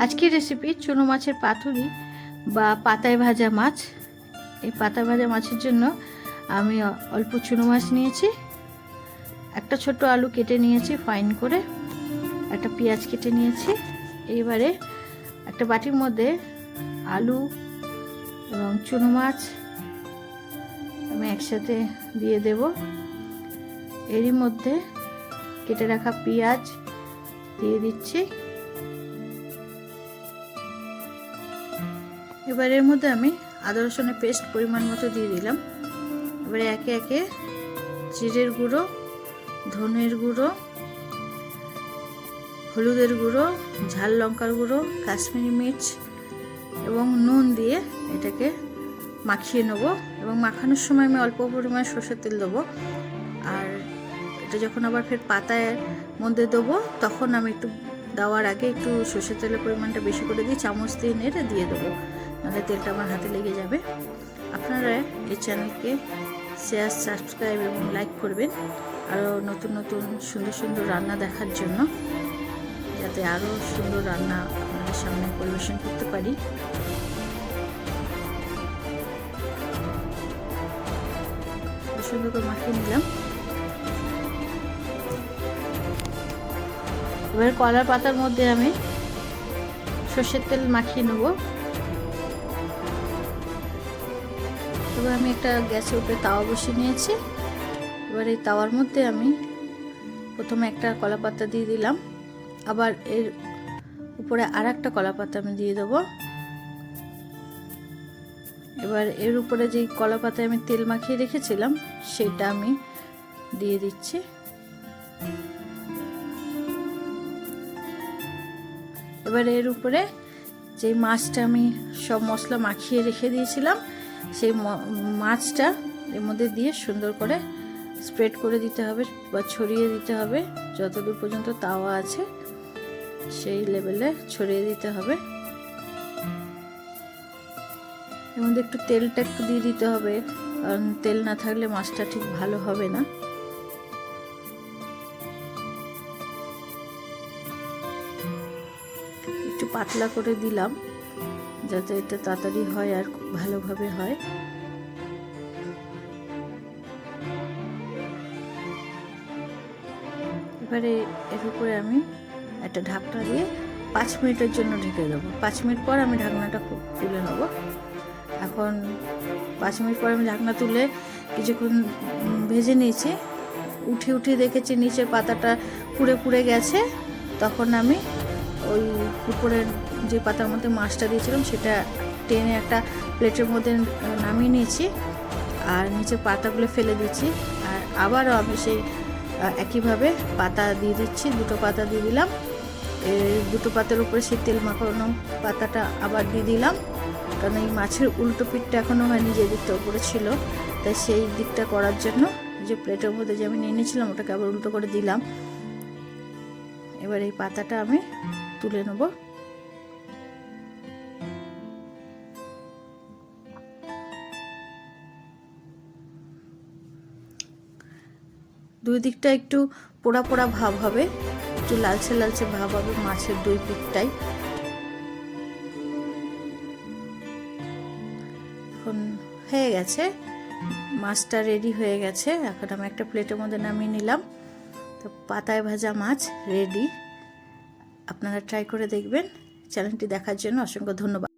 আজকের রেসিপি চুনো মাছের পাতুরি বা পাতায় ভাজা মাছ। এই পাতায় ভাজা মাছের জন্য আমি অল্প চুনো মাছ নিয়েছি, একটা ছোট আলু কেটে নিয়েছি ফাইন করে, একটা পেঁয়াজ কেটে নিয়েছি। এইবারে একটা বাটির মধ্যে আলু এবং চুনো মাছ আমি একসাথে দিয়ে দেব। এরই মধ্যে কেটে রাখা পেঁয়াজ দিয়ে দিচ্ছি। এবার এর মধ্যে আমি আদা রসুনের পেস্ট পরিমাণ মতো দিয়ে দিলাম। এবারে একে একে জিরের গুঁড়ো, ধনের গুঁড়ো, হলুদের গুঁড়ো, ঝাল লঙ্কার গুঁড়ো, কাশ্মীরি মির্চ এবং নুন দিয়ে এটাকে মাখিয়ে নেবো। এবং মাখানোর সময় আমি অল্প পরিমাণে সরষের তেল দেবো। আর এটা যখন আবার ফের পাতায় মধ্যে দেবো তখন আমি একটু দেওয়ার আগে একটু সরষের তেলের পরিমাণটা বেশি করে দিয়ে চামচ দিয়ে নেড়ে দিয়ে দেবো, নাহলে তেলটা আমার হাতে লেগে যাবে। আপনারা এই চ্যানেলকে শেয়ার, সাবস্ক্রাইব এবং লাইক করবেন আরও নতুন নতুন সুন্দর সুন্দর রান্না দেখার জন্য, যাতে আরও সুন্দর রান্না আপনাদের সামনে পরিবেশন করতে পারি। সুন্দর করে মাখিয়ে নিলাম। এবার কলার পাতার মধ্যে আমি সর্ষের তেল মাখিয়ে নেব। এবার আমি একটা গ্যাসের উপরে তাওয়া বসিয়ে নিয়েছি। এবার এই তাওয়ার মধ্যে আমি প্রথমে একটা কলা পাতা দিয়ে দিলাম, আবার এর উপরে আর একটা কলা পাতা আমি দিয়ে দেবো। এবার এর উপরে যে কলা পাতায় আমি তেল মাখিয়ে রেখেছিলাম সেটা আমি দিয়ে দিচ্ছি। এবার এর উপরে যে মাছটা আমি সব মশলা মাখিয়ে রেখে দিয়েছিলাম সেই মাছটা এর মধ্যে দিয়ে সুন্দর করে স্প্রেড করে দিতে হবে বা ছড়িয়ে দিতে হবে। যতদূর পর্যন্ত তাওয়া আছে সেই লেভেলে ছড়িয়ে দিতে হবে। এর মধ্যে একটু তেলটা একটু দিয়ে দিতে হবে, কারণ তেল না থাকলে মাছটা ঠিক ভালো হবে না। একটু পাতলা করে দিলাম যাতে এটা তাড়াতাড়ি হয় আর ভালোভাবে হয়। এবারে এর উপরে আমি একটা ঢাকনা দিয়ে 5 মিনিটের জন্য ঢেকে দেবো। 5 মিনিট পর আমি ঢাকনাটা তুলে নেব। এখন 5 মিনিট পর আমি ঢাকনা তুলে কিছুক্ষণ ভেজে নিয়েছি। উঠে দেখেছি নিচের পাতাটা পুড়ে পুড়ে গেছে। তখন আমি ওই উপরের যে পাতার মধ্যে মাছটা দিয়েছিলাম সেটা টেনে একটা প্লেটের মধ্যে নামিয়ে নিয়েছি আর নিচে পাতাগুলো ফেলে দিচ্ছি। আর আবারও আমি সেই একইভাবে পাতা দিয়ে দিচ্ছি, 2টো পাতা দিয়ে দিলাম। এই 2টো পাতার উপরে সেই তেল মাখানো পাতাটা আবার দিয়ে দিলাম, কারণ এই মাছের উল্টো পিঠটা এখনও হয়নি, যে দিকটা উপরে ছিল, তাই সেই দিকটা করার জন্য যে প্লেটের মধ্যে যে আমি নিয়ে নিয়েছিলাম ওটাকে আবার উল্টো করে দিলাম। এবার এই পাতাটা আমি তুলে নেব। দুই দিকটা একটু পোড়া পোড়া ভাব হবে, একটু লালচে লালচে ভাব হবে মাছের দুই পিঠটাই। এখন হয়ে গেছে, মাছটা রেডি হয়ে গেছে। এখন আমি একটা প্লেটের মধ্যে নামিয়ে নিলাম। তো পাতায় ভাজা মাছ রেডি। আপনারা ট্রাই করে দেখবেন। চ্যানেলটি দেখার জন্য অসংখ্য ধন্যবাদ।